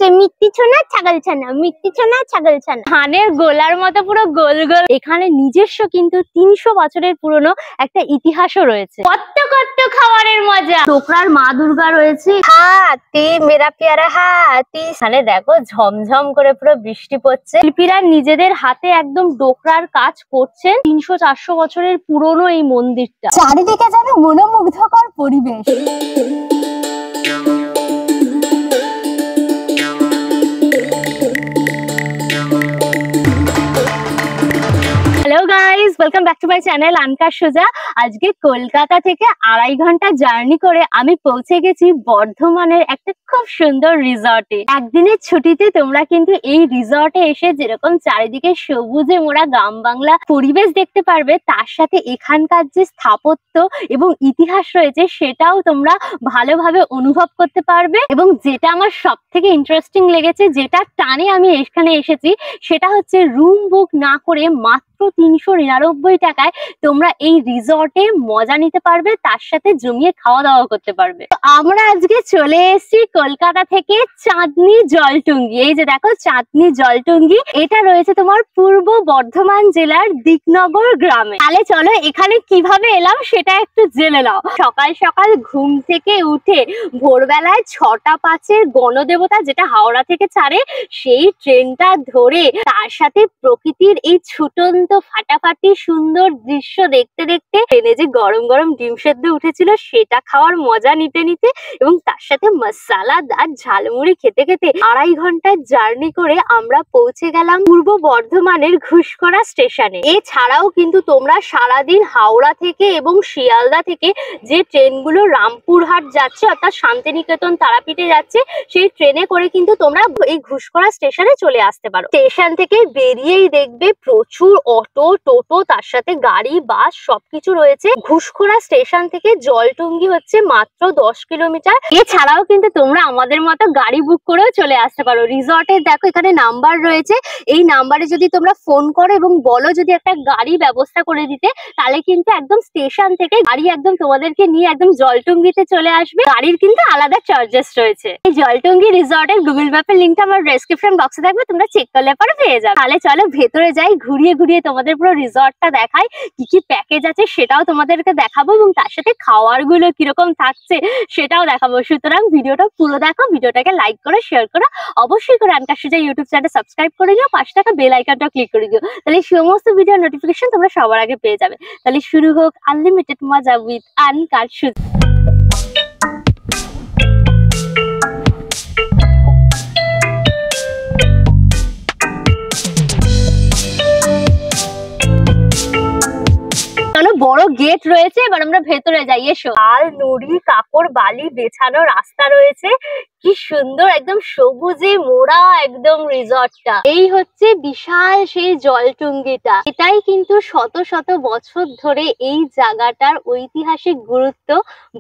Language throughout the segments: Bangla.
হচ্ছে মিট্টি ছোনা ছাগল ছানা, মিট্টি ছোনা ছাগল ছানা, ধানের গোলার মতো পুরো গোল গোল। এখানে নিজস্ব কিন্তু 300 বছরের পুরনো একটা ইতিহাসও রয়েছে। কত কত খাবারের মজা। টোকরার মা দুর্গা রয়েছে, হাতি মেরা পেয়ারা হাতি। এখানে দেখো ঝমঝম করে পুরো বৃষ্টি পড়ছে। শিল্পীরা নিজেদের হাতে একদম ডোকরার কাজ করছেন। 300-400 বছরের পুরনো এই মন্দিরটা। চারিদিকে যেন মনোমুগ্ধকর পরিবেশ। Hello guys, welcome back to my channel আনকার সোজা। আজকে কলকাতা থেকে 2.5 ঘন্টা জার্নি করে আমি পৌঁছে গেছি বর্ধমানের একটা খুব সুন্দর রিসর্টে। একদিনের ছুটিতে তোমরা কিন্তু এই রিসর্টে এসে যেরকম চারিদিকে সবুজে মোড়া গ্রাম বাংলা পরিবেশ দেখতে পারবে, তার সাথে এখানকার যে স্থাপত্য এবং ইতিহাস রয়েছে সেটাও তোমরা ভালোভাবে অনুভব করতে পারবে। এবং যেটা আমার সব থেকে ইন্টারেস্টিং লেগেছে, যেটা টানে আমি এখানে এসেছি, সেটা হচ্ছে রুম বুক না করে মাত্র 399 টাকায় তোমরা এই রিসর্টে মজা নিতে পারবে, তার সাথে জমিয়ে খাওয়া দাওয়া করতে পারবে। আমরা আজকে চলে এসেছি কলকাতা থেকে চাঁদনী জলটুঙ্গি। এই যে দেখো চাঁদনী জলটুঙ্গি, এটা রয়েছে তোমার পূর্ব বর্ধমান জেলার দিকনগর গ্রামে। তাহলে চলো এখানে কিভাবে এলাম সেটা একটু জেনে নাও। সকাল সকাল ঘুম থেকে উঠে ভোরবেলায় 6টা 5-এর গণদেবতা যেটা হাওড়া থেকে ছাড়ে, সেই ট্রেনটা ধরে তার সাথে প্রকৃতির এই ছুটন্ত ফাটাফাটি সুন্দর দৃশ্য দেখতে দেখতে ট্রেনে যে গরম গরম ডিম সেদ্ধ উঠেছিল সেটা খাওয়ার মজা নিতে নিতে এবং তার সাথে মশলাদার ঝালমুড়ি খেতে খেতে 2.5 ঘন্টার জার্নি করে আমরা পৌঁছে গেলাম পূর্ব বর্ধমানের ঘুষকরা স্টেশনে। এছাড়াও কিন্তু তোমরা সারাদিন হাওড়া থেকে এবং শিয়ালদা থেকে যে ট্রেনগুলো রামপুরহাট যাচ্ছে অর্থাৎ শান্তিনিকেতন তারাপীঠে যাচ্ছে, সেই ট্রেনে করে কিন্তু তোমরা এই ঘুষকরা স্টেশনে চলে আসতে পারো। স্টেশন থেকে বেরিয়েই দেখবে প্রচুর অটো টোটো, তার সাথে গাড়ি বাস সবকিছু রয়েছে। ঘুষকরা স্টেশন থেকে জলটুঙ্গি হচ্ছে মাত্র 10 কিলোমিটার। এছাড়াও কিন্তু তোমরা আমাদের মতো গাড়ি বুক করেও চলে আসতে পারো। রিসর্টের দেখো এখানে নাম্বার রয়েছে, এই নাম্বারে যদি তোমরা ফোন করো এবং বলো যদি একটা গাড়ি ব্যবস্থা করে দিতে, তাহলে কিন্তু একদম স্টেশন থেকে গাড়ি একদম তোমাদেরকে নিয়ে একদম জলটুঙ্গিতে চলে আসবে। গাড়ির কিন্তু আলাদা চার্জেস রয়েছে। এই জলটুঙ্গি রিসর্টের গুগল ম্যাপের লিঙ্কটা আমার ডেসক্রিপশন বক্সে থাকবে, তোমরা চেক করলে পরে পেয়ে যাবে। তাহলে চলো ভেতরে যাই, ঘুরিয়ে ঘুরিয়ে তোমাদের পুরো রিসর্টটা দেখাই, কি কি প্যাকেজ আছে সেটাও তোমাদেরকে দেখাবো এবং তার সাথে খাওয়ার গুলো কিরকম থাকছে সেটাও দেখাবো। সুতরাং ভিডিওটা পুরো দেখো, ভিডিওটাকে লাইক করো, শেয়ার করো, অবশ্যই করে আনকার সোজা ইউটিউব চ্যানেল সাবস্ক্রাইব করে দিও, পাশে থাকা বেল আইকনটা ক্লিক করে দিও, তাহলে সমস্ত ভিডিও নোটিফিকেশন তোমরা সবার আগে পেয়ে যাবে। তাহলে শুরু হোক আনলিমিটেড মজা উইথ আনকার সোজা। বড় গেট রয়েছে, এবার আমরা ভেতরে যাই। এসো। লাল নুড়ি কাপড় বালি বেছানো রাস্তা রয়েছে, কি সুন্দর একদম সবুজে মোড়া একদম রিসর্টটা। এই হচ্ছে বিশাল সেই জলটুঙ্গিটা। এটাই কিন্তু শত শত বছর ধরে এই জায়গাটার ঐতিহাসিক গুরুত্ব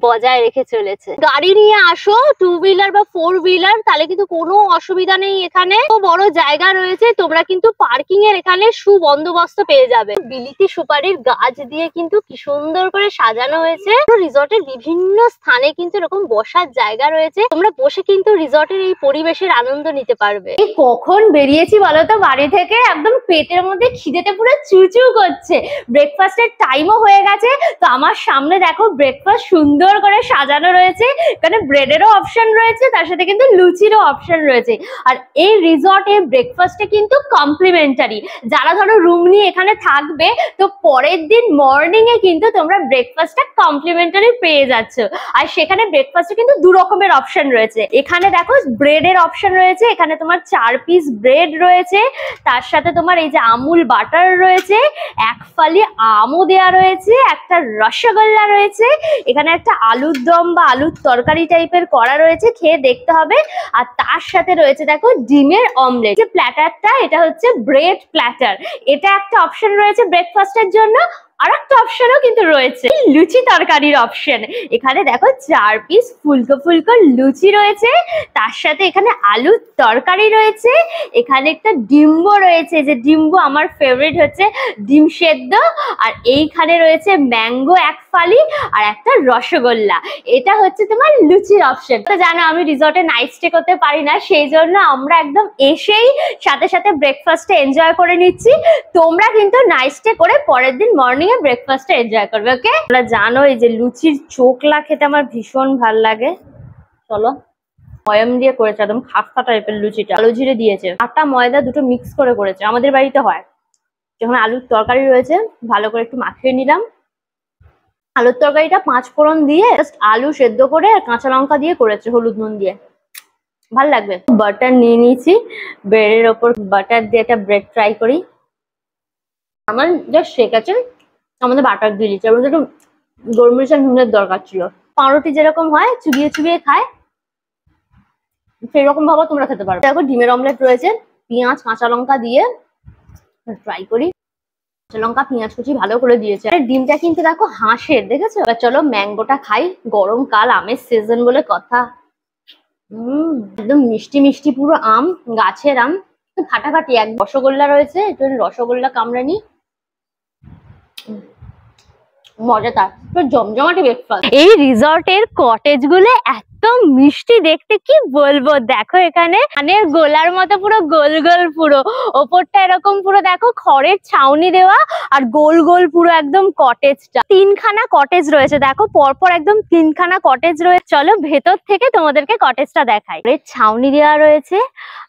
বজায় রেখে চলেছে। গাড়ি নিয়ে আসো, 2 হুইলার বা 4 হুইলার, তাহলে কিন্তু কোনো অসুবিধা নেই। এখানে বড় জায়গা রয়েছে, তোমরা কিন্তু পার্কিং এর এখানে সুবন্দোবস্ত পেয়ে যাবে। বিলিতি সুপারির গাছ দিয়ে কিন্তু কি সুন্দর করে সাজানো হয়েছে। রিসর্টের বিভিন্ন স্থানে কিন্তু এরকম বসার জায়গা রয়েছে, তোমরা বসে কিন্তু রিসর্টের এই পরিবেশের আনন্দ নিতে পারবে। কখন বেরিয়েছি বলতো বাড়ি থেকে, একদম পেটের মধ্যে খিদেতে পুরো চুচু করছে। ব্রেকফাস্টের টাইমও হয়ে গেছে, তো আমার সামনে দেখো ব্রেকফাস্ট সুন্দর করে সাজানো রয়েছে। এখানে ব্রেডেরও অপশন রয়েছে, তার সাথে কিন্তু লুচিরও অপশন রয়েছে। আর এই রিসর্টে ব্রেকফাস্টে কিন্তু কমপ্লিমেন্টারি। যারা ধরো রুম নিয়ে এখানে থাকবে, তো পরের দিন মর্নিং এ কিন্তু তোমরা ব্রেকফাস্টটা কমপ্লিমেন্টারি পেয়ে যাচ্ছ। আর সেখানে ব্রেকফাস্টে কিন্তু 2 রকমের অপশন রয়েছে। এখানে দেখো ব্রেডের অপশন রয়েছে, এখানে তোমার 4 পিস ব্রেড রয়েছে, তার সাথে তোমার এই যে আমুল বাটার রয়েছে, 1 ফালি আমও দেওয়া রয়েছে, একটা রসগোল্লা রয়েছে, এখানে একটা আলুর দম বা আলুর তরকারি টাইপের করা রয়েছে, খেয়ে দেখতে হবে। আর তার সাথে রয়েছে দেখো ডিমের অমলেট। যে প্ল্যাটারটা এটা হচ্ছে ব্রেড প্ল্যাটার, এটা একটা অপশন রয়েছে ব্রেকফাস্টের জন্য। আরেকটা অপশনও কিন্তু রয়েছে, লুচি তরকারির অপশন। এখানে দেখো 4 পিস ফুলকো ফুলকো লুচি রয়েছে, তার সাথে এখানে আলুর তরকারি রয়েছে, এখানে একটা ডিম্বো রয়েছে, যে ডিম্বো আমার ফেভারিট হচ্ছে ডিম সেদ্ধ, আর এইখানে রয়েছে ম্যাঙ্গো এক ফালি আর একটা রসগোল্লা। এটা হচ্ছে তোমার লুচির অপশন। তো জানো আমি রিসর্টে নাইট স্টে করতে পারি না, সেই জন্য আমরা একদম এসেই সাথে সাথে ব্রেকফাস্টে এনজয় করে নিচ্ছি। তোমরা কিন্তু নাইট স্টে করে পরের দিন মর্নিং এ ব্রেকফাস্টে এনজয় করবে। ওকে, তোমরা জানো এই যে লুচির চোখলা খেতে আমার ভীষণ ভাল লাগে। চলো, ময়াম দিয়ে করেছে, একদম খাস্তা টাইপের লুচিটা, আলু জিরে দিয়েছে, আটা ময়দা দুটো মিক্স করে করেছে, আমাদের বাড়িতে হয়। যখন আলুর তরকারি রয়েছে ভালো করে একটু মাখিয়ে নিলাম। আলুর তরকারিটা 5 ফোড়ন দিয়ে জাস্ট আলু সেদ্ধ করে কাঁচা লঙ্কা দিয়ে করেছে, হলুদ নুন দিয়ে, ভাল লাগবে। বাটার নিয়ে নিয়েছি, ব্রেডের ওপর বাটার দিয়ে একটা ব্রেড ট্রাই করি। আমার জাস্ট শেক আছে, আমাদের বাটার দিয়ে দিচ্ছে, আমাদের একটু গোলমরিচ আর নুনের দরকার ছিল। পাউরুটি যেরকম হয় চুবিয়ে চুবিয়ে খায়, সেই রকম ভাবে তোমরা খেতে পারো। দেখো ডিমের অমলেট রয়েছে, পেঁয়াজ কাঁচা লঙ্কা দিয়ে ট্রাই করি। কাঁচা লঙ্কা পেঁয়াজ কুচি ভালো করে দিয়েছে, ডিমটা কিন্তু দেখো হাঁসের, দেখেছো? এবার চলো ম্যাঙ্গোটা খাই, গরমকাল আমের সিজন বলে কথা। একদম মিষ্টি মিষ্টি পুরো আম, গাছের আম, ফাটাফাটি। এক রসগোল্লা রয়েছে, একটু রসগোল্লা কামড়ানি, মজাদার, জমজমাটি ব্রেকফাস্ট। এই রিসর্টের কটেজ গুলো এত মিষ্টি দেখতে, কি বলবো। দেখো এখানে কানের গোলার মতো পুরো গোল গোল, পুরো ওপরটা এরকম পুরো দেখো খড়ের ছাউনি দেওয়া, আর গোল গোল পুরো একদম কটেজটা। 3খানা কটেজ রয়েছে, দেখো পরপর একদম 3খানা কটেজ রয়েছে। চলো ভেতর থেকে তোমাদেরকে কটেজটা দেখাই। ছাউনি দেওয়া রয়েছে,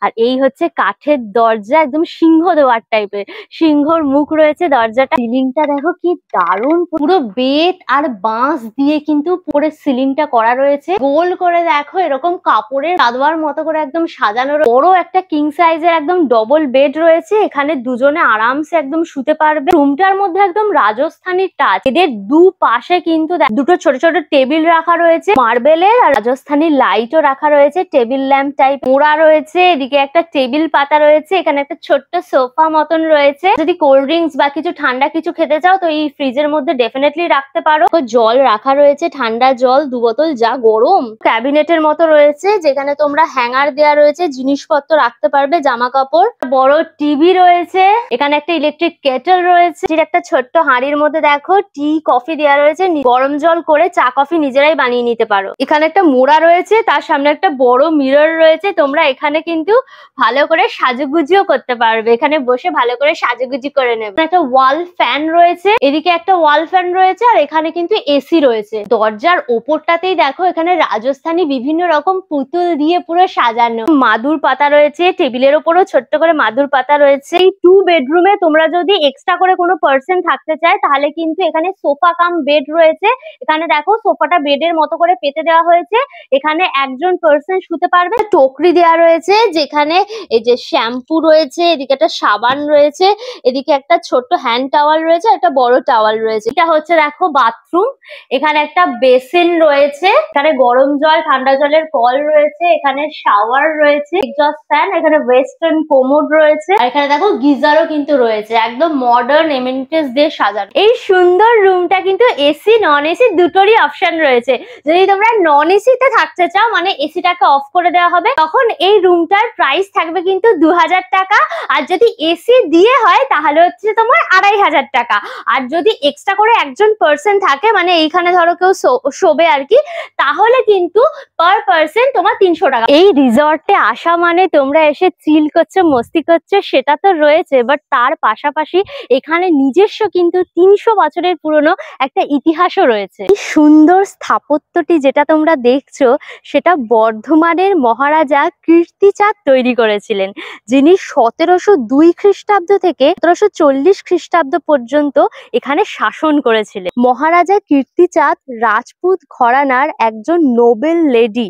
আর এই হচ্ছে কাঠের দরজা, একদম সিংহ দেওয়ার টাইপের, সিংহর মুখ রয়েছে দরজাটা। সিলিংটা দেখো কি দারুণ, পুরো বেত আর বাঁশ দিয়ে কিন্তু পুরো সিলিংটা করা রয়েছে। গোল করে দেখো এরকম কাপড়ের চাদর মতো করে একদম সাজানো। বড় একটা কিং সাইজের একদম ডবল বেড রয়েছে, এখানে দুজনে আরামসে একদম শুতে পারবে। রুমটার মধ্যে একদম রাজস্থানি টাচ। এদের দুপাশে কিন্তু দুটো ছোট ছোট টেবিল রাখা রয়েছে মার্বেলের, আর রাজস্থানি লাইটও রাখা রয়েছে, টেবিল ল্যাম্প টাইপ মোড়া রয়েছে। এদিকে একটা টেবিল পাতা রয়েছে, এখানে একটা ছোট্ট সোফা মতন রয়েছে। যদি কোল্ড ড্রিঙ্কস বা কিছু ঠান্ডা কিছু খেতে চাও তো এই ফ্রিজের মধ্যে ডেফিনেটলি রাখতে পারো। জল রাখা রয়েছে, ঠান্ডা জল 2 বোতল, যা গরম। ক্যাবিনেটের মতো রয়েছে, যেখানে তোমরা হ্যাঙ্গার দেওয়া রয়েছে, জিনিসপত্র রাখতে পারবে, জামা কাপড়। বড় টিভি রয়েছে, এখানে একটা ইলেকট্রিক কেটল রয়েছে, একটা ছোট্ট হাঁড়ির মধ্যে দেখো টি কফি দেওয়া রয়েছে, গরম জল করে চা কফি নিজেরাই বানিয়ে নিতে পারো। এখানে একটা মোড়া রয়েছে, তার সামনে একটা বড় মিরর রয়েছে, তোমরা এখানে কিন্তু ভালো করে সাজুগুজিও করতে পারবে, এখানে বসে ভালো করে সাজুগুজি করে নেবে। একটা ওয়াল ফ্যান রয়েছে, এদিকে একটা ওয়াল ফ্যান রয়েছে, আর এখানে কিন্তু এসি রয়েছে। দরজার ওপরটাতেই দেখো এখানে রাজস্থানী বিভিন্ন রকম পুতুল দিয়ে পুরো সাজানো, মাদুর পাতা রয়েছে, টেবিলের ওপরও ছোট্ট করে মাদুর পাতা রয়েছে। এই 2 বেডরুমে তোমরা যদি এক্সট্রা করে কোনো পার্সন থাকতে চায় তাহলে কিন্তু এখানে সোফা কাম বেড রয়েছে। এখানে দেখো সোফাটা বেডের মতো করে পেতে দেওয়া হয়েছে, এখানে একজন পার্সন শুতে পারবে। টকরি দেওয়া রয়েছে, যেখানে এই যে শ্যাম্পু রয়েছে, এদিকে একটা সাবান রয়েছে, এদিকে একটা ছোট্ট হ্যান্ড টাওয়াল রয়েছে, একটা বড় টাওয়াল রয়েছে। এটা হচ্ছে দেখো বাথরুম, এখানে একটা বেসিন রয়েছে, এখানে গরম জল ঠান্ডা জলের কল রয়েছে, এখানে শাওয়ার রয়েছে, এক্সস্ট ফ্যান, এখানে ওয়েস্টার্ন কোমোড রয়েছে, আর এখানে দেখো গিজারও কিন্তু রয়েছে, একদম মডার্ন এমেনিটিস দিয়ে সাজানো। এই সুন্দর রুমটা কিন্তু এসি নন এসি দুটোরই অপশন রয়েছে। যদি তোমরা নন এসিতে থাকতে চাও, মানে এসিটাকে অফ করে দেওয়া হবে, তখন এই রুমটার প্রাইস থাকবে কিন্তু 2000 টাকা। আর যদি এসি দিয়ে হয় তাহলে হচ্ছে তোমার 2500 টাকা। আর যদি এক্সট্রা করে একজন পার্সন থাকে, মানে এইখানে ধরো কেউ শোবে আর কি, তাহলে কিন্তু পার পার্সন তোমার 300 টাকা। এই রিসর্টে আসা মানে তোমরা এসে চিল করছো, মস্তি করছো, সেটা তো রয়েছে, বাট তার পাশাপাশি এখানে নিজস্ব কিন্তু 300 বছরের পুরনো একটা ইতিহাসও রয়েছে। এই সুন্দর স্থাপত্যটি যেটা তোমরা দেখছো, সেটা বর্ধমানের মহারাজা কীর্তিচাঁদ তৈরি করেছিলেন, যিনি 1702 খ্রিস্টাব্দ থেকে 1740 খ্রিস্টাব্দ পর্যন্ত এখানে শাসন করেছিলেন। মহারাজা কীর্তিচাঁদ রাজপুত ঘরানার একজন নোবেল লেডি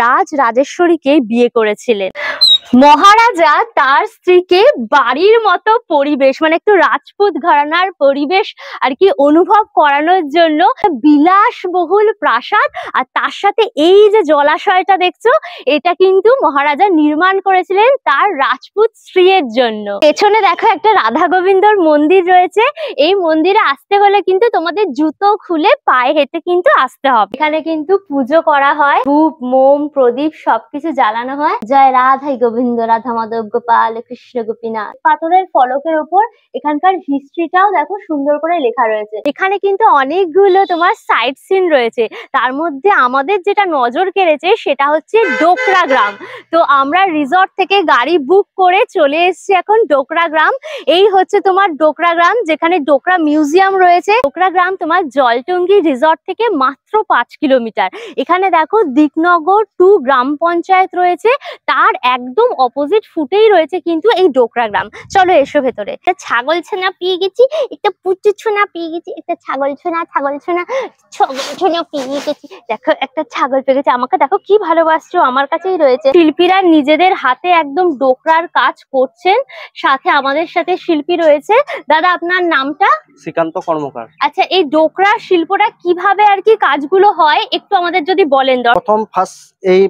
রাজ রাজেশ্বরীকে বিয়ে করেছিলেন। মহারাজা তার স্ত্রীকে বাড়ির মতো পরিবেশ মানে একটু রাজপুত ঘরানার পরিবেশ আর কি অনুভব করানোর জন্য বিলাসবহুল প্রাসাদ আর তার সাথে এই যে জলাশয়টা দেখছো এটা কিন্তু মহারাজা নির্মাণ করেছিলেন তার রাজপুত স্ত্রীর জন্য। পেছনে দেখো একটা রাধা গোবিন্দর মন্দির রয়েছে। এই মন্দিরে আসতে হলে কিন্তু তোমাদের জুতো খুলে পায়ে হেঁটে কিন্তু আসতে হবে। এখানে কিন্তু পুজো করা হয়, ধূপ মোম প্রদীপ সবকিছু জ্বালানো হয়। জয় রাধাই গোবিন্দ রাধা মাধব গোপাল কৃষ্ণ গোপীনাথ। পাথরের ফলকের উপর এখানকার হিস্ট্রিটাও দেখো সুন্দর করে লেখা রয়েছে। এখানে কিন্তু অনেকগুলো তোমার সাইট সিন রয়েছে, তার মধ্যে আমাদের যেটা নজর কেড়েছে সেটা হচ্ছে ডোকরা গ্রাম। তো আমরা রিসর্ট থেকে গাড়ি বুক করে চলে এসেছি এখন ডোকরা গ্রাম। এই হচ্ছে তোমার ডোকরা গ্রাম, যেখানে ডোকরা মিউজিয়াম রয়েছে। ডোকরা গ্রাম তোমার জলটঙ্গি রিসর্ট থেকে মাত্র 5 কিলোমিটার। এখানে দেখো দিকনগর 2 গ্রাম পঞ্চায়েত রয়েছে, তার একদম অপোজিট ফুটেই রয়েছে কিন্তু এই ডোকরা গ্রাম। চলো এসো ভেতরে। একটা ছাগল ছানা পেয়ে গেছি, একটা পুচু ছোনা পেয়ে গেছি, একটা ছাগল ছোনা পেয়ে গেছি। দেখো একটা ছাগল পেয়ে গেছি। আমাকে দেখো কি ভালোবাসছো, আমার কাছেই রয়েছে। শিল্পীরা নিজেদের হাতে একদম ডোকরার কাজ করছেন, সাথে আমাদের সাথে শিল্পী রয়েছে। দাদা আপনার নামটা? শ্রীকান্ত কর্মকার। আচ্ছা, এই ডোকরা শিল্পটা কিভাবে আর কি কাজগুলো হয় একটু আমাদের যদি বলেন। প্রথম ফার্স্ট এই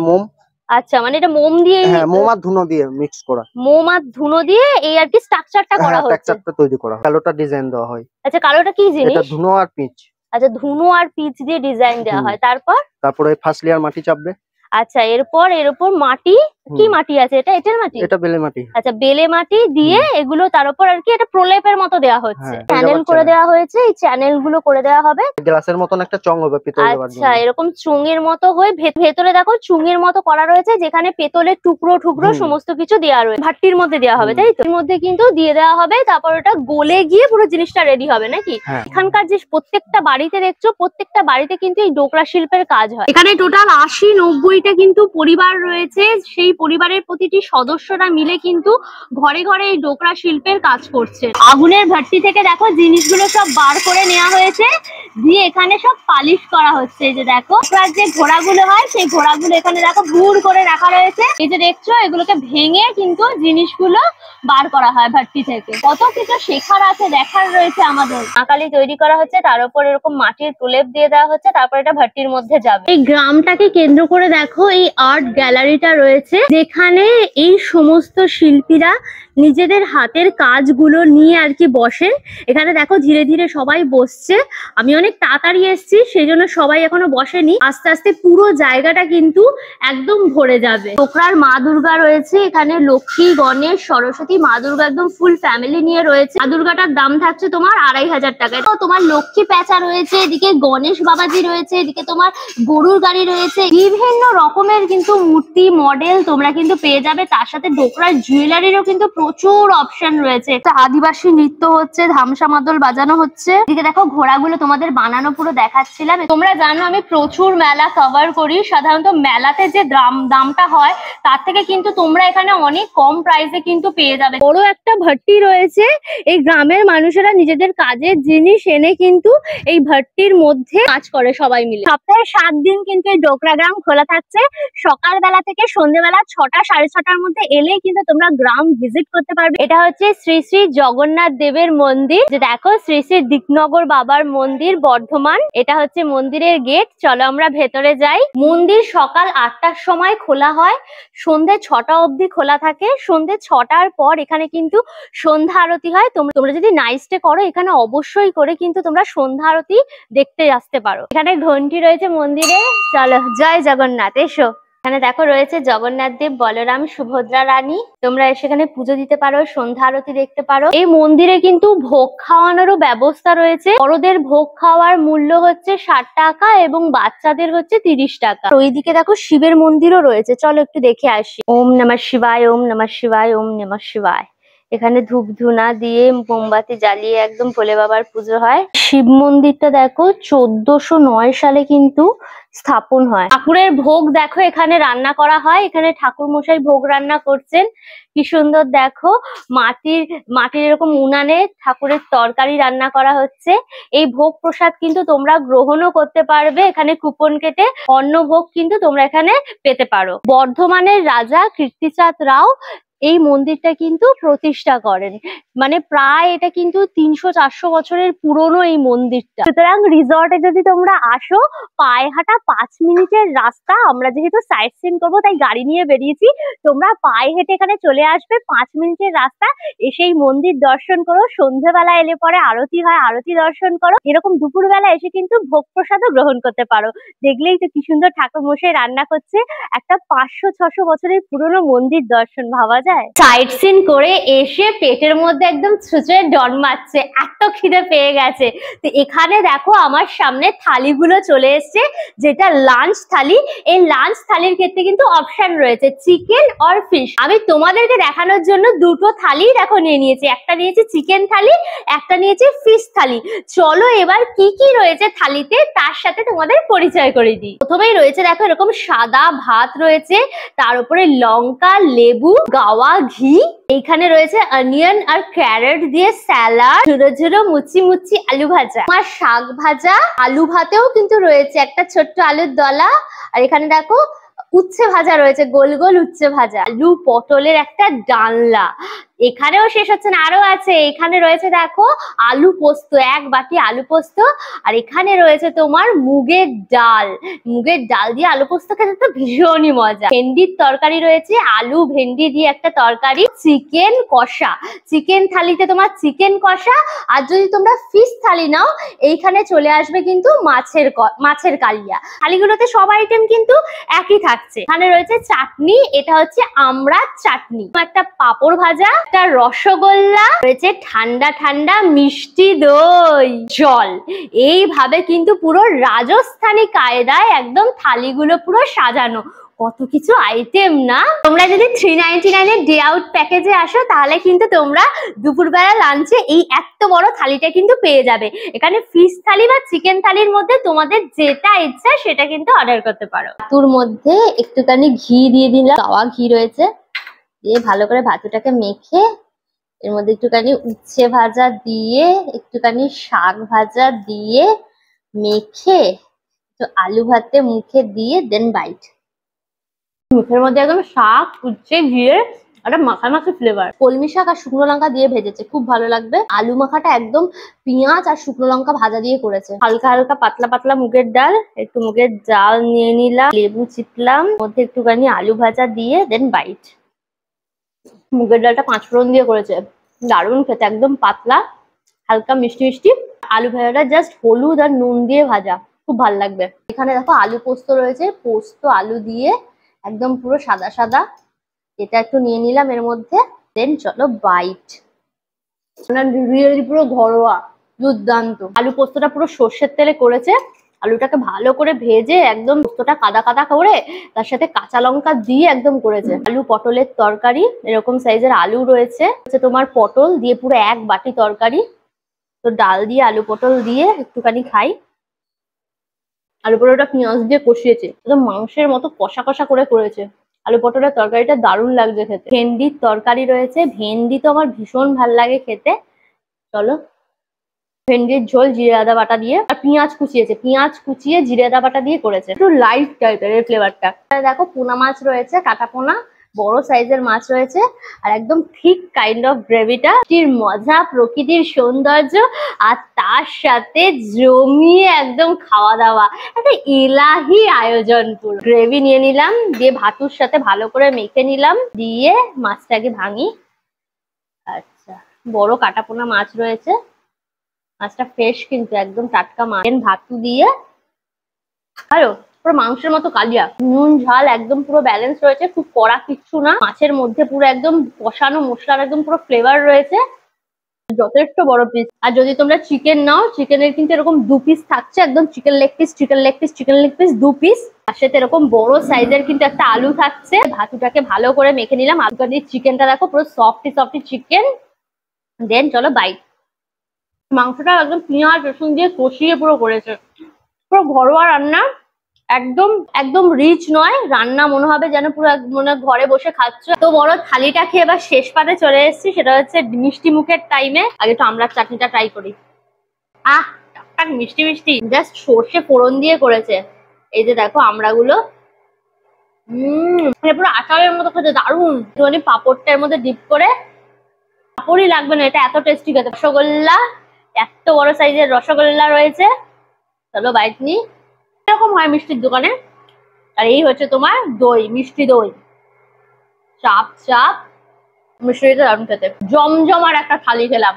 মোম। আচ্ছা, মানে এটা মোম দিয়ে? হ্যাঁ, মোম আর ধুনো দিয়ে মিক্স করা। মোম আর ধুনো দিয়ে এই আর কি স্ট্রাকচারটা করা হচ্ছে। স্ট্রাকচারটা তৈরি করা হয়। কালোটা ডিজাইন দেওয়া হয়। আচ্ছা, কালোটা কি জিনিস? এটা ধুনো আর পিচ। আচ্ছা, ধুনো আর পিচ দিয়ে ডিজাইন দেওয়া হয়। তারপরে ফার্স্ট লেয়ার মাটি চাপবে। আচ্ছা, এরপর এর উপর মাটি, কি মাটি আছে এটা? এঁটেল মাটি? এটা বেলে মাটি। আচ্ছা, বেলে মাটি দিয়ে এগুলো তার উপর আর কি এটা প্রলেপের মতো দেওয়া হচ্ছে। হ্যাঁ, চ্যানেল করে দেওয়া হয়েছে, এই চ্যানেল গুলো করে দেওয়া হবে। গ্লাসের মতন একটা চং হবে পিতলের জন্য। আচ্ছা, এরকম চুঙের মতো হয়ে ভেতরে দেখো চুঙের মতো করা রয়েছে, যেখানে পেতলের টুকরো টুকরো সমস্ত কিছু দেওয়া রয়েছে। ভাট্টির মধ্যে দেওয়া হবে, তাই তো? এর মধ্যে কিন্তু দিয়ে দেওয়া হবে, তারপর ওটা গলে গিয়ে পুরো জিনিসটা রেডি হবে নাকি? এখানকার যে প্রত্যেকটা বাড়িতে দেখছো, প্রত্যেকটা বাড়িতে কিন্তু এই ডোকরা শিল্পের কাজ হয়। এখানে টোটাল 80-90টা কিন্তু পরিবার রয়েছে। সেই পরিবারের প্রতিটি সদস্যরা মিলে কিন্তু ঘরে ঘরে এই ডোকরা শিল্পের কাজ করছে। আগুনের ভাট্টি থেকে দেখো জিনিসগুলো সব বার করে নেওয়া হয়েছে, দিয়ে এখানে সব পালিশ করা হচ্ছে। এই যে দেখো যে ঘোড়াগুলো হয়, সেই ঘোড়াগুলো এখানে দেখো গুড় করে রাখা রয়েছে। এই যে দেখছো, এগুলোকে ভেঙে কিন্তু জিনিসগুলো বার করা হয় ভাট্টি থেকে। কত কিছু শেখার আছে, দেখার রয়েছে আমাদের। আকালি তৈরি করা হচ্ছে, তার উপর এরকম মাটির প্রলেপ দিয়ে দেওয়া হচ্ছে, তারপর এটা ভাট্টির মধ্যে যাবে। এই গ্রামটাকে কেন্দ্র করে দেখো এই আর্ট গ্যালারিটা রয়েছে, যেখানে এই সমস্ত শিল্পীরা নিজেদের হাতের কাজগুলো নিয়ে আর কি বসেন। এখানে দেখো ধীরে ধীরে সবাই বসছে। আমি অনেক তাড়াতাড়ি এসেছি, সেই জন্য সবাই এখনো বসেনি। আস্তে আস্তে পুরো জায়গাটা কিন্তু একদম ভরে যাবে। ডোকরার মা দুর্গা রয়েছে এখানে, লক্ষ্মী গণেশ সরস্বতী মা দুর্গা একদম ফুল ফ্যামিলি নিয়ে রয়েছে। মা দুর্গাটার দাম থাকছে তোমার 2500 টাকায়। তো তোমার লক্ষ্মী প্যাঁচা রয়েছে, এদিকে গণেশ বাবাজি রয়েছে, এদিকে তোমার গরুর গাড়ি রয়েছে। বিভিন্ন রকমের কিন্তু মূর্তি মডেল তোমরা কিন্তু পেয়ে যাবে। তার সাথে ডোকরার জুয়েলারিরও কিন্তু প্রচুর অপশন রয়েছে। একটা আদিবাসী নৃত্য হচ্ছে, ধামসা মাদল বাজানো হচ্ছে। এদিকে দেখো ঘোড়াগুলো তোমাদের বানানো পুরো দেখাচ্ছিলাম। তোমরা জানো আমি প্রচুর মেলা কভার করি। সাধারণত মেলাতে যে দামটা হয় তার থেকে কিন্তু তোমরা এখানে অনেক কম প্রাইসে কিন্তু পেয়ে যাবে। বড় একটা ভাট্টি রয়েছে, এই গ্রামের মানুষেরা নিজেদের কাজের জিনিস এনে কিন্তু এই ভাট্টির মধ্যে কাজ করে সবাই মিলে। সপ্তাহে 7 দিন কিন্তু এই ডোকরা গ্রাম খোলা থাকছে। সকালবেলা থেকে সন্ধ্যেবেলা 6টা 6:30টার মধ্যে এলেই কিন্তু তোমরা গ্রাম ভিজিট করতে পারবে। এটা হচ্ছে শ্রী শ্রী জগন্নাথ দেবের মন্দির। যে দেখো শ্রী শ্রী দিকনগর বাবার মন্দির বর্ধমান। এটা হচ্ছে মন্দিরের গেট। চলো আমরা ভেতরে যাই। মন্দির সকাল 8টার সময় খোলা হয়, সন্ধ্যে 6টা অবধি খোলা থাকে। সন্ধ্যে 6টার পর এখানে কিন্তু সন্ধ্যা আরতি হয়। তোমরা যদি নাইট স্টে করো এখানে অবশ্যই করে কিন্তু তোমরা সন্ধ্যা আরতি দেখতে আসতে পারো। এখানে ঘন্টি রয়েছে মন্দিরে। চলো জয় জগন্নাথ, এসো। এখানে দেখো রয়েছে জগন্নাথ দেব, বলরাম, সুভদ্রা রানী। তোমরা সেখানে পুজো দিতে পারো, সন্ধ্যা আরতি দেখতে পারো। এই মন্দিরে কিন্তু ভোগ খাওয়ানোরও ব্যবস্থা রয়েছে। বড়দের ভোগ খাওয়ার মূল্য হচ্ছে 60 টাকা এবং বাচ্চাদের হচ্ছে 30 টাকা। ওইদিকে দেখো শিবের মন্দিরও রয়েছে, চলো একটু দেখে আসি। ওম নমঃ শিবায়, ওম নমঃ শিবায়, ওম নমঃ শিবায়। এখানে ধূপ ধুনা দিয়ে মোমবাতি জ্বালিয়ে একদম ভোলে বাবার পুজো হয়। শিব মন্দিরটা দেখো 1409 সালে কিন্তু স্থাপন হয়। ঠাকুরের ভোগ দেখো এখানে রান্না করা হয়, এখানে ঠাকুর মশাই ভোগ রান্না করছেন। কি সুন্দর দেখো, মাটির এরকম উনানে ঠাকুরের তরকারি রান্না করা হচ্ছে। এই ভোগ প্রসাদ কিন্তু তোমরা গ্রহণও করতে পারবে, এখানে কুপন কেটে অন্ন ভোগ কিন্তু তোমরা এখানে পেতে পারো। বর্ধমানের রাজা কীর্তিচাঁদ রাও এই মন্দিরটা কিন্তু প্রতিষ্ঠা করেন। মানে প্রায় এটা কিন্তু 300-400 বছরের পুরনো এই মন্দিরটা। সুতরাং রিসর্টে যদি তোমরা আসো, পায়ে হাঁটা 5 মিনিটের রাস্তা। আমরা যেহেতু সাইট সিন করবো তাই গাড়ি নিয়ে বেরিয়েছি, তোমরা পায়ে হেঁটে এখানে চলে আসবে, 5 মিনিটের রাস্তা। এসেই মন্দির দর্শন করো, সন্ধ্যেবেলা এলে পরে আরতি হয়, আরতি দর্শন করো। এরকম দুপুরবেলা এসে কিন্তু ভোগ প্রসাদও গ্রহণ করতে পারো। দেখলেই তো কি সুন্দর ঠাকুর মশাই রান্না করছে। একটা 500-600 বছরের পুরনো মন্দির দর্শন, ভাবা যায়? সাইট সিন করে এসে পেটের মধ্যে একদম ছুঁচোয় জন্মাচ্ছে, এত খিদে পেয়ে গেছে। তো এখানে দেখো আমার সামনে থালিগুলো চলে এসছে, যেটা লাঞ্চ থালি। এই লাঞ্চ থালির ক্ষেত্রে কিন্তু অপশন রয়েছে চিকেন আর ফিশ। আমি তোমাদেরকে দেখানোর জন্য দুটো থালি দেখো নিয়ে নিয়েছি। একটা নিয়েছি চিকেন থালি, একটা নিয়েছি ফিশ থালি। চলো এবার কি কি রয়েছে থালিতে তার সাথে তোমাদের পরিচয় করে দিই। প্রথমেই রয়েছে দেখো এরকম সাদা ভাত রয়েছে, তার উপরে লঙ্কা, লেবু, গাওয়া ঘি। এইখানে রয়েছে অনিয়ন আর ক্যারট দিয়ে স্যালাড, ঝুড়ো ঝুড়ো মুচি মুচি আলু ভাজা, আর শাক ভাজা। আলু ভাতেও কিন্তু রয়েছে একটা ছোট্ট আলুর দলা। আর এখানে দেখো উচ্ছে ভাজা রয়েছে, গোল গোল উচ্ছে ভাজা, আলু পটলের একটা ডালনা। এখানেও শেষ হচ্ছে না, আরো আছে। এখানে রয়েছে দেখো আলু পোস্ত, 1 বাটি আলু পোস্ত। আর এখানে রয়েছে তোমার মুগের ডাল। মুগের ডাল দিয়ে আলু পোস্ত খেতে তো ভীষণই মজা। ভেন্ডির তরকারি রয়েছে, আলু ভেন্ডি দিয়ে একটা তরকারি। চিকেন কষা, চিকেন থালিতে তোমার চিকেন কষা। আর যদি তোমরা ফিশ থালি নাও, এইখানে চলে আসবে কিন্তু মাছের কালিয়া। থালিগুলোতে সব আইটেম কিন্তু একই থাকছে। এখানে রয়েছে চাটনি, এটা হচ্ছে আমড়ার চাটনি, একটা পাঁপড় ভাজা, একটা রসগোল্লা রয়েছে, ঠান্ডা ঠান্ডা মিষ্টি দই, জল। এইভাবে কিন্তু পুরো রাজস্থানী কায়দায় একদম থালিগুলো পুরো সাজানো। কত কিছু আইটেম না! তোমরা যদি 399 এর ডে আউট প্যাকেজে আসো, তাহলে কিন্তু তোমরা দুপুরবেলা লাঞ্চে এই এত বড় থালিটা কিন্তু পেয়ে যাবে। এখানে ফিশ থালি বা চিকেন থালির মধ্যে তোমাদের যেটা ইচ্ছা সেটা কিন্তু অর্ডার করতে পারো। ভাতুর মধ্যে একটুখানি ঘি দিয়ে দিলাম, গাওয়া ঘি রয়েছে, দিয়ে ভালো করে ভাতুটাকে মেখে এর মধ্যে একটুখানি উচ্ছে ভাজা দিয়ে, একটুখানি শাক ভাজা দিয়ে মেখে তো আলু ভাতে মুখে দিয়ে দেন বাইট। মুখের মধ্যে একদম শাক, উচ্ছে, ঘিয়ে একটা মাখামাখি ফ্লেভার। কলমি শাক আর শুকনো লঙ্কা দিয়ে ভেজেছে, খুব ভালো লাগবে। আলু মাখাটা একদম পেঁয়াজ আর শুকনো লঙ্কা ভাজা দিয়ে করেছে। হালকা হালকা পাতলা পাতলা মুগের ডাল, একটু মুগের ডাল নিয়ে নিলাম, লেবু চিপলাম, মধ্যে একটুখানি আলু ভাজা দিয়ে দেন বাইট। মুগের ডালটা 5 ফোড়ন দিয়ে করেছে, দারুণ খেতে, একদম পাতলা, হালকা মিষ্টি মিষ্টি। আলু ভাজাটা জাস্ট হলুদ আর নুন দিয়ে ভাজা, খুব ভালো লাগবে। এখানে দেখো আলু পোস্ত রয়েছে, পোস্ত আলু দিয়ে একদম পুরো সাদা সাদা, এটা একটু নিয়ে নিলাম এর মধ্যে। দেন চলো বাইট। রিয়েলি পুরো ঘরোয়া, দুর্দান্ত। আলু পোস্তটা পুরো সর্ষের তেলে করেছে, আলুটাকে ভালো করে ভেজে একদম পোস্তটা কাদা কাদা করে তার সাথে কাঁচা লঙ্কা দিয়ে একদম করেছে। আলু পটলের তরকারি, এরকম সাইজের আলু রয়েছে, তোমার পটল দিয়ে পুরো 1 বাটি তরকারি। তো ডাল দিয়ে আলু পটল দিয়ে একটুখানি খাই। আলু পটলটা পেঁয়াজ দিয়ে কষিয়েছে, একদম মাংসের মতো কষা কষা করে করেছে। আলু পটলের তরকারিটা দারুণ লাগছে খেতে। ভেন্ডির তরকারি রয়েছে, ভেন্ডি তো আমার ভীষণ ভাল লাগে খেতে। চলো ভেন্ডির ঝোল জিরে আদা বাটা দিয়ে, আর পেঁয়াজ কুচিয়েছে, পেঁয়াজ কুচিয়ে জিরে আদা বাটা দিয়ে করেছে, একটু লাইট টাইপের এই ফ্লেভারটা। দেখো পোনা মাছ রয়েছে, কাটা পোনা, বড় সাইজের মাছ রয়েছে, আর একদম ঠিক কাইন্ড অফ গ্রেভিটা। মজা, প্রকৃতির সৌন্দর্য, আর তার সাথে জমিয়ে একদম খাওয়া দাওয়া, একটা এলাহি আয়োজন। পুরো গ্রেভি নিয়ে নিলাম, দিয়ে ভাতুর সাথে ভালো করে মেখে নিলাম, দিয়ে মাছটাকে ভাঙি। আচ্ছা, বড় কাটা পোনা মাছ রয়েছে, মাছটা ফ্রেশ কিন্তু একদম টাটকা মাছ। ভাতু দিয়ে আরো পুরো মাংসের মতো কালিয়া, নুন ঝাল একদম পুরো ব্যালেন্স রয়েছে, খুব কড়া কিচ্ছু না। মাছের মধ্যে পুরো একদম কষানো মশলার একদম পুরো ফ্লেভার রয়েছে, যথেষ্ট বড় পিস। আর যদি তোমরা চিকেন নাও, চিকেনের কিন্তু এরকম 2 পিস থাকছে, একদম chicken leg piece, chicken leg piece, chicken leg piece 2 piece. তার সাথে এরকম বড় সাইজের কিন্তু একটা আলু থাকছে। ভাতুটাকে ভালো করে মেখে নিলাম, আলুটা দিয়ে চিকেনটা দেখো পুরো সফটি সফটি চিকেন। দেন চলো বাইট। মাংসটা একদম পেঁয়াজ রসুন দিয়ে কষিয়ে পুরো করেছে, পুরো ঘরোয়া রান্না, একদম একদম রিচ নয় রান্না, মনে হবে যেন পুরো মনে ঘরে বসে খাচ্ছ। তো বড় থালিটা খেয়ে এবার শেষ পাতে চলে এসেছি, সেটা হচ্ছে মিষ্টি মুখের টাইমে। আগে একটু আমড়ার চাটনিটা ট্রাই করি। আহ টকটক মিষ্টি মিষ্টি, জাস্ট সর্ষে ফোড়ন দিয়ে করেছে। এই যে দেখো আমড়াগুলো, পুরো আচারের মতো খেতে দারুণ। একটুখানি পাঁপড়টার মধ্যে ডিপ করে, পাঁপড়ই লাগবে না, এটা এত টেস্টি খেতে। রসগোল্লা, এত বড় সাইজের রসগোল্লা রয়েছে, চলো বাইট নি। এরকম হয় মিষ্টির দোকানে। আর এই হচ্ছে তোমার দই, মিষ্টি দই, চাপ চাপ মিষ্টিটা দারুণ খেতে। জমজমার একটা থালি খেলাম,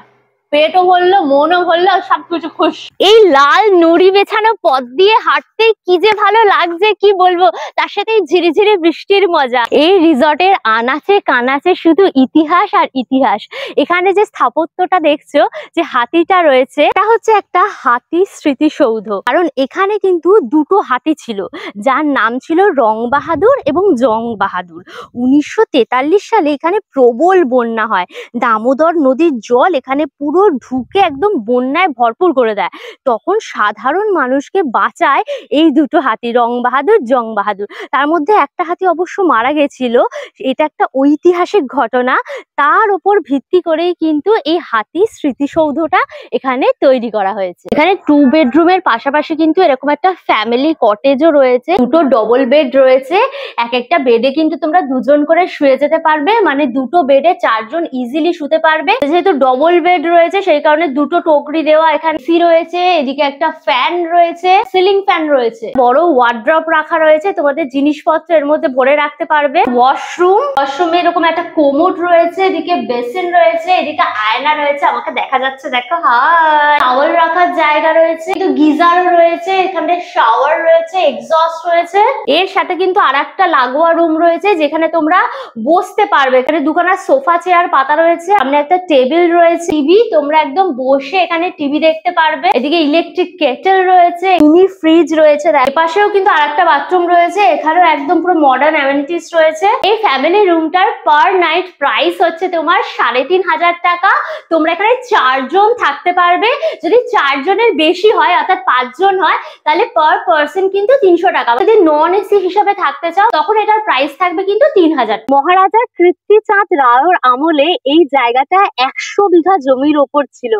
পেটও ভরলো, মনও ভরলো, সবকিছু খুশ। এই লাল নুড়ি বেছানো পথ দিয়ে হাঁটতে কি যে ভালো লাগছে কি বলবো, তার সাথে ঝিরিঝিরি বৃষ্টির মজা। এই রিসর্টের আনাচে কানাচে শুধু ইতিহাস আর ইতিহাস। এখানে যে স্থাপত্যটা দেখছো, যে হাতিটা রয়েছে, এটা হচ্ছে একটা হাতি স্মৃতিসৌধ। কারণ এখানে কিন্তু দুটো হাতি ছিল, যার নাম ছিল রং বাহাদুর এবং জং বাহাদুর। 1943 সালে এখানে প্রবল বন্যা হয়, দামোদর নদীর জল এখানে পুরো ঢুকে একদম বন্যায় ভরপুর করে দেয়। তখন সাধারণ মানুষকে বাঁচায় এই দুটো হাতি, রং বাহাদুর জং বাহাদুর। তার মধ্যে একটা হাতি অবশ্য মারা গেছিল, এটা একটা ঐতিহাসিক ঘটনা। তার উপর ভিত্তি করেই কিন্তু এই হাতি স্মৃতিসৌধটা এখানে তৈরি করা হয়েছে। এখানে 2 বেডরুমের পাশাপাশি কিন্তু এরকম একটা ফ্যামিলি কটেজও রয়েছে, দুটো ডবল বেড রয়েছে। এক একটা বেডে কিন্তু তোমরা দুজন করে শুয়ে যেতে পারবে, মানে দুটো বেডে 4 জন ইজিলি শুতে পারবে। যেহেতু ডবল বেড রয়েছে সেই কারণে দুটো টোকরি দেওয়া, এখানে এসি রয়েছে, এদিকে একটা ফ্যান রয়েছে, সিলিং ফ্যান রয়েছে, বড় ওয়ার্ড্রপ রাখা রয়েছে, তোমাদের জিনিসপত্র এর মধ্যে ভরে রাখতে পারবে। ওয়াশরুমে এরকম একটা কোমোড রয়েছে, এদিকে বেসিন রয়েছে, এদিকে আয়না রয়েছে, আমাকে দেখা যাচ্ছে দেখো, হাই টাওয়েল রাখার জায়গা রয়েছে, কিন্তু গিজারও রয়েছে, এখানে শাওয়ার রয়েছে, এক্সস্ট রয়েছে। এর সাথে কিন্তু আরেকটা লাগোয়া রুম রয়েছে যেখানে তোমরা বসতে পারবে। এখানে দুখানা সোফা চেয়ার পাতা রয়েছে, সামনে একটা টেবিল রয়েছে, টিভি, তোমরা একদম বসে এখানে টিভি দেখতে পারবে। এদিকে ইলেকট্রিক কেটেল রয়েছে, মিনি ফ্রিজ রয়েছে, এপাশেও কিন্তু আরেকটা বাথরুম রয়েছে, এখানেও একদম পুরো মডার্ন অ্যামেনিটিস রয়েছে। এই ফ্যামিলি রুমটার পার নাইট প্রাইস হচ্ছে তোমার 3,500 টাকা। তোমরা এখানে 4 জন থাকতে পারবে। যদি 4 জনের বেশি হয়, অর্থাৎ 5 জন হয়, তাহলে পার পার্সন কিন্তু 300 টাকা। যদি নন এসি হিসাবে থাকতে চাও তখন এটার প্রাইস থাকবে কিন্তু 3,000। মহারাজা কীর্তিচাঁদ রায়ের আমলে এই জায়গাটা 100 বিঘা জমির ওপর ছিল।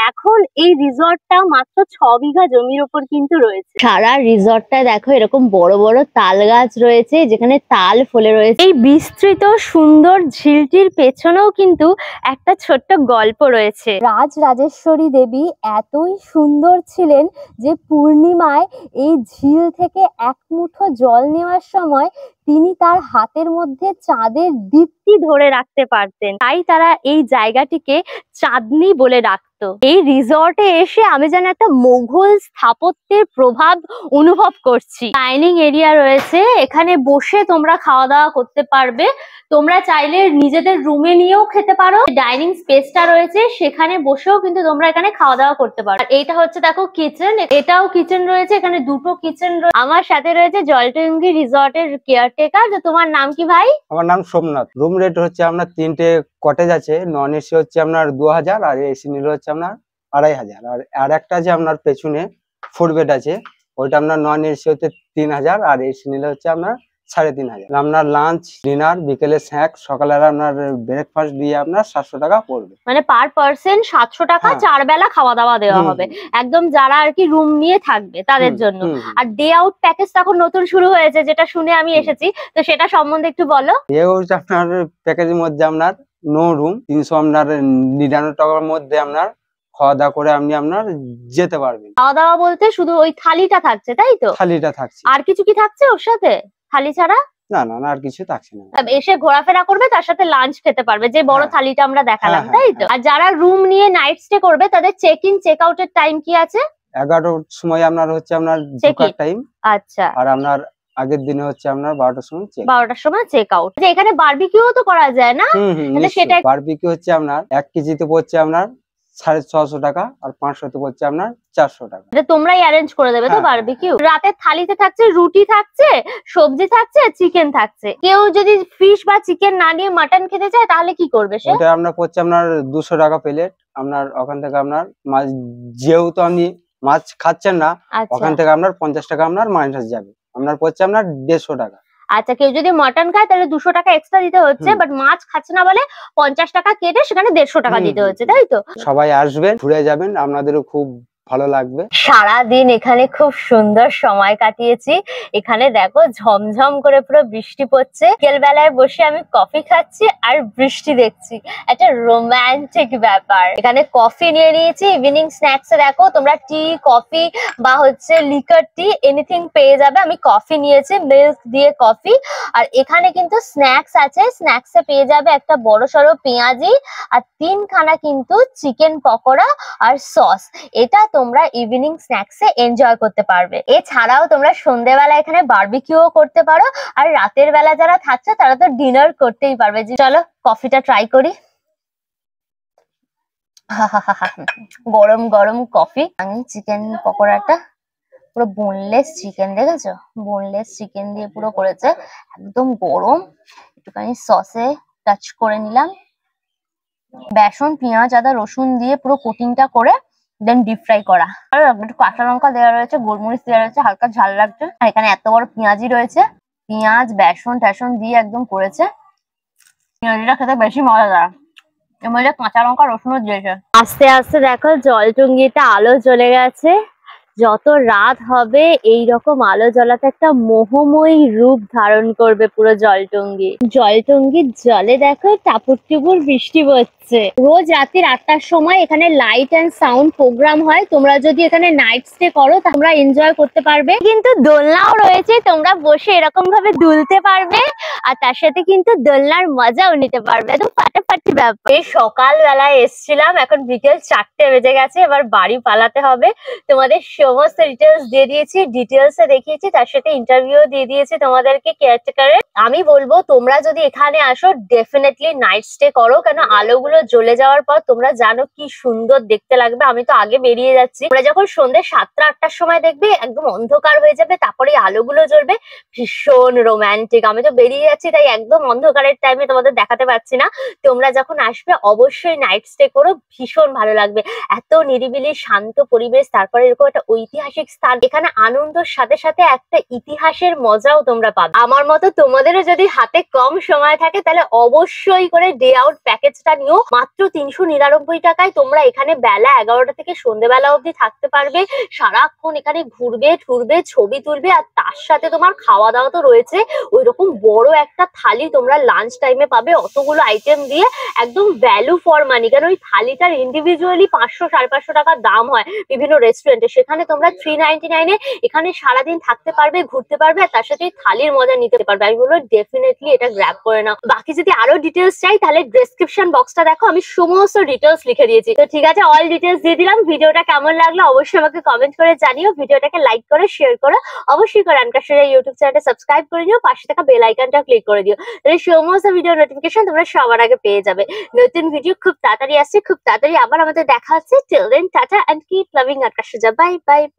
এখন এই রিসর্টটা মাত্র 6 বিঘা জমির ওপর কিন্তু রয়েছে। সারা রিসর্টটা দেখো এরকম বড় বড় তাল গাছ রয়েছে, যেখানে তাল ফলে রয়েছে। এই বিস্তৃত সুন্দর ঝিলটির পেছনেও কিন্তু একটা ছোট্ট গল্প রয়েছে। রাজরাজেশ্বরী দেবী এতই সুন্দর ছিলেন যে পূর্ণিমায় এই ঝিল থেকে এক মুঠো জল নেওয়ার সময় তিনি তার হাতের মধ্যে চাঁদের দীপ্তি ধরে রাখতে পারতেন, তাই তারা এই জায়গাটিকে চাঁদনি বলে ডাকতো। এই রিসর্টে এসে আমি যেন একটা মোঘল স্থাপত্যের প্রভাব অনুভব করছি। ডাইনিং এরিয়া রয়েছে, এখানে বসে তোমরা খাওয়া দাওয়া করতে পারবে। তোমরা চাইলে নিজেদের রুমে নিয়েও খেতে পারো। ডাইনিং স্পেসটা রয়েছে, সেখানে বসেও কিন্তু তোমরা এখানে খাওয়া দাওয়া করতে পারো। আর এইটা হচ্ছে দেখো কিচেন, এটাও কিচেন রয়েছে, এখানে দুটো কিচেন রয়েছে। আমার সাথে রয়েছে জলটুঙ্গি রিসর্টের কেয়ারটেকার। তো তোমার নাম কি ভাই? আমার নাম সোমনাথ। রুম রেট হচ্ছে আপনার 3টে কটেজ আছে, নন এসি হচ্ছে আপনার 2000, আর এসি নিলে হচ্ছে আপনার 2500। আর একটা আছে আপনার পেছনে 4 বেড আছে, ওইটা আপনার নন এসি হচ্ছে 3000, আর এসি নিলে হচ্ছে আপনার 3500। আপনার লাঞ্চ, ডিনার, বিকেলে স্ন্যাক্স, সকালের আপনার ব্রেকফাস্ট দিয়ে আপনার 700 টাকা পড়বে। মানে পার পার্সন 700 টাকা, 4 বেলা খাওয়া দাওয়া দেওয়া হবে একদম, যারা আর কি রুম নিয়ে থাকবে তাদের জন্য। আর ডে আউট প্যাকেজ তখন নতুন শুরু হয়েছে, যেটা শুনে আমি এসেছি, তো সেটা সম্বন্ধে একটু বলো। এ হচ্ছে আপনার প্যাকেজের মধ্যে আপনার নো রুম 399 টাকার মধ্যে আপনার খাওয়া দাওয়া করে আপনি আপনার যেতে পারবেন। খাওয়া দাওয়া বলতে শুধু ওই থালিটা থাকছে, তাই তো? থালিটা থাকছে, আর কিছু কি থাকছে ওর সাথে থালি ছাড়া? না না না, আর কিছু থাকছে না। এসে ঘোরাফেরা করবে, তার সাথে লাঞ্চ খেতে পারবে, যে বড় থালিটা আমরা দেখালাম, তাই তো? আর যারা রুম নিয়ে নাইট স্টে করবে তাদের চেক ইন চেক আউট এর টাইম কি আছে? 11টার সময় আপনার হচ্ছে আপনার ঢোকার টাইম। আচ্ছা। আর আপনার আগের দিনে হচ্ছে আপনার 12টার সময় চেক। 12টার সময় চেক আউট। এখানে বারবিকিউ তো করা যায় না? সেটা বারবিকিউ হচ্ছে আপনার 1 কেজিতে পড়ছে আপনার 650 টাকা, আর 500 তে পড়ছে আপনার 400 টাকা। এটা তোমরাই অ্যারেঞ্জ করে দেবে তো হ্যাঁ, বারবিকিউ? রাতের থালিতে থাকছে রুটি থাকছে, সবজি থাকছে, চিকেন থাকছে। কেউ যদি ফিশ বা চিকেন না নিয়ে মাটন খেতে চায় তাহলে কি করবে সে? ওটা আপনার পড়ছে আপনার 200 টাকা প্লেট। আপনার ওখান থেকে আপনার মাছ, যেহেতু আপনি মাছ খাচ্ছেন না, আচ্ছা ওখান থেকে আপনার 50 টাকা আপনার মাইনাস যাবে, আপনার পড়ছে আপনার 150 টাকা। আচ্ছা, কেউ যদি মটন খায় তাহলে 200 টাকা এক্সট্রা দিতে হচ্ছে, হুম। বাট মাছ খাচ্ছে না বলে 50 টাকা কেটে সেখানে 150 টাকা হুম, দিতে হুম, হচ্ছে, তাই তো? সবাই আসবেন, ঘুরে যাবেন, আপনাদেরও খুব ভালো লাগবে। সারাদিন এখানে খুব সুন্দর সময় কাটিয়েছি। এখানে দেখো ঝমঝম করে পুরো বৃষ্টি পড়ছে। বিকেল বেলায় বসে আমি কফি খাচ্ছি আর বৃষ্টি দেখছি, একটা রোমান্টিক ব্যাপার। এখানে কফি নিয়ে নিয়েছি। ইভিনিং স্ন্যাক্স এ দেখো তোমরা টি, কফি বা হচ্ছে লিকার টি এনিথিং পেয়ে যাবে। আমি কফি নিয়েছি, মিল্ক দিয়ে কফি। আর এখানে কিন্তু স্ন্যাক্স আছে, স্ন্যাক্স এ পেয়ে যাবে একটা বড় সড়ো পেঁয়াজি আর 3খানা কিন্তু চিকেন পকোড়া আর সস। এটা তোমরা ইভিনিং স্ন্যাক্স এ এনজয় করতে পারবে। এছাড়াও তোমরা সন্ধ্যেবেলা এখানে বারবিকিউ করতে পারো, আর রাতের বেলা যারা থাকছে তারা তো ডিনার করতেই পারবে। চলো কফিটা ট্রাই করি। গরম গরম কফি। আমি চিকেন পকোড়াটা পুরো বোনলেস চিকেন, দেখেছো? বোনলেস চিকেন দিয়ে পুরো করেছে, একদম গরম। একটুখানি সসে টাচ করে নিলাম, বেসন, পেঁয়াজ, আদা, রসুন দিয়ে পুরো কোটিংটা করে দেন ডিপ ফ্রাই করা। আর একটু কাঁচা লঙ্কা দেওয়া রয়েছে, গোলমরিচ দেওয়া রয়েছে, হালকা ঝাল লাগছে। আর এখানে এত বড় পেঁয়াজি রয়েছে, পেঁয়াজ বেসন টেসন দিয়ে একদম করেছে। পেঁয়াজিটা খেতে বেশি মজাদার, এর মধ্যে কাঁচা লঙ্কা রসুনও দিয়েছে। আস্তে আস্তে দেখো জলটুঙ্গিতে আলো জ্বলে গেছে। যত রাত হবে এইরকম আলো জ্বলাতে একটা মোহময়ী রূপ ধারণ করবে পুরো জলটুঙ্গি। জলটুঙ্গির জলে দেখো টাপুর টুপুর বৃষ্টি পড়ছে। রোজ রাত্রি 8টার সময় এখানে লাইট অ্যান্ড সাউন্ড প্রোগ্রাম হয়। তোমরা যদি এখানে নাইট স্টে করো তোমরা এনজয় করতে পারবে। কিন্তু দোলনাও রয়েছে, তোমরা বসে এরকম ভাবে দুলতে পারবে, আর তার সাথে কিন্তু দোলনার মজাও নিতে পারবে। একদম ফাটাফাটি ব্যাপার। এই সকালবেলায় এসছিলাম, এখন বিকেল 4টে বেজে গেছে, এবার বাড়ি পালাতে হবে। তোমাদের সমস্ত ডিটেলস দিয়ে দিয়েছি, ডিটেলস এ দেখিয়েছি, তার সাথে ইন্টারভিউ দিয়ে দিয়েছি তোমাদেরকে কেয়ারটেকারের। আমি বলবো তোমরা যদি এখানে আসো ডেফিনেটলি নাইট স্টে করো, কেন আলোগুলো জ্বলে যাওয়ার পর তোমরা জানো কি সুন্দর দেখতে লাগবে। আমি তো আগে বেরিয়ে যাচ্ছি, তোমরা যখন সন্ধ্যে 7টা 8টার সময় দেখবে একদম অন্ধকার হয়ে যাবে, তারপরে আলোগুলো জ্বলবে, ভীষণ রোমান্টিক। আমি তো বেরিয়ে যাচ্ছি, তাই একদম অন্ধকারের টাইমে তোমাদের দেখাতে পারছি না। তোমরা যখন আসবে অবশ্যই নাইট স্টে করো, ভীষণ ভালো লাগবে। এত নিরিবিলি শান্ত পরিবেশ, তারপরে এরকম একটা ঐতিহাসিক স্থান। এখানে আনন্দের সাথে সাথে একটা ইতিহাসের মজাও তোমরা পাবে। আমার মতো তোমাদেরও যদি হাতে কম সময় থাকে তাহলে অবশ্যই করে ডে আউট প্যাকেজটা নিও। মাত্র 399 টাকায় তোমরা এখানে বেলা 11টা থেকে সন্ধ্যেবেলা অবধি থাকতে পারবে। সারাক্ষণ এখানে ঘুরবে টুরবে, ছবি তুলবে, আর তার সাথে তোমার খাওয়া দাওয়া তো রয়েছে। ওই রকম বড় একটা থালি তোমরা লাঞ্চ টাইমে পাবে, অতগুলো আইটেম দিয়ে একদম ভ্যালু ফর মানি। কারণ ওই থালিটার ইন্ডিভিজুয়ালি 500 550 টাকা দাম হয় বিভিন্ন রেস্টুরেন্টে, সেখানে তোমরা 399 এ এখানে সারাদিন থাকতে পারবে, ঘুরতে পারবে, আর তার সাথে থালির মজা নিতে পারবে। আমি বলবো ডেফিনেটলি এটা গ্র্যাব করে নাও। বাকি যদি আরো ডিটেলস চাই তাহলে ডেসক্রিপশন বক্সটা দেখো, আমি সমস্ত ডিটেলস লিখে দিয়েছি। তো ঠিক আছে, অল ডিটেলস দিয়ে দিলাম। ভিডিওটা কেমন লাগলো অবশ্যই আমাকে কমেন্ট করে জানিও। ভিডিওটাকে লাইক করো, শেয়ার করো, অবশ্যই করে আনকার সোজা ইউটিউব চ্যানেলটা সাবস্ক্রাইব করে দিও, পাশে থাকা বেল আইকনটা ক্লিক করে দিও, তাহলে সমস্ত ভিডিও নোটিফিকেশন তোমরা সবার আগে পেয়ে যাবে। নতুন ভিডিও খুব তাড়াতাড়ি আসছে, খুব তাড়াতাড়ি আবার আমাদের দেখা হচ্ছে। Till then tata and keep loving আনকার সোজা। Bye bye by.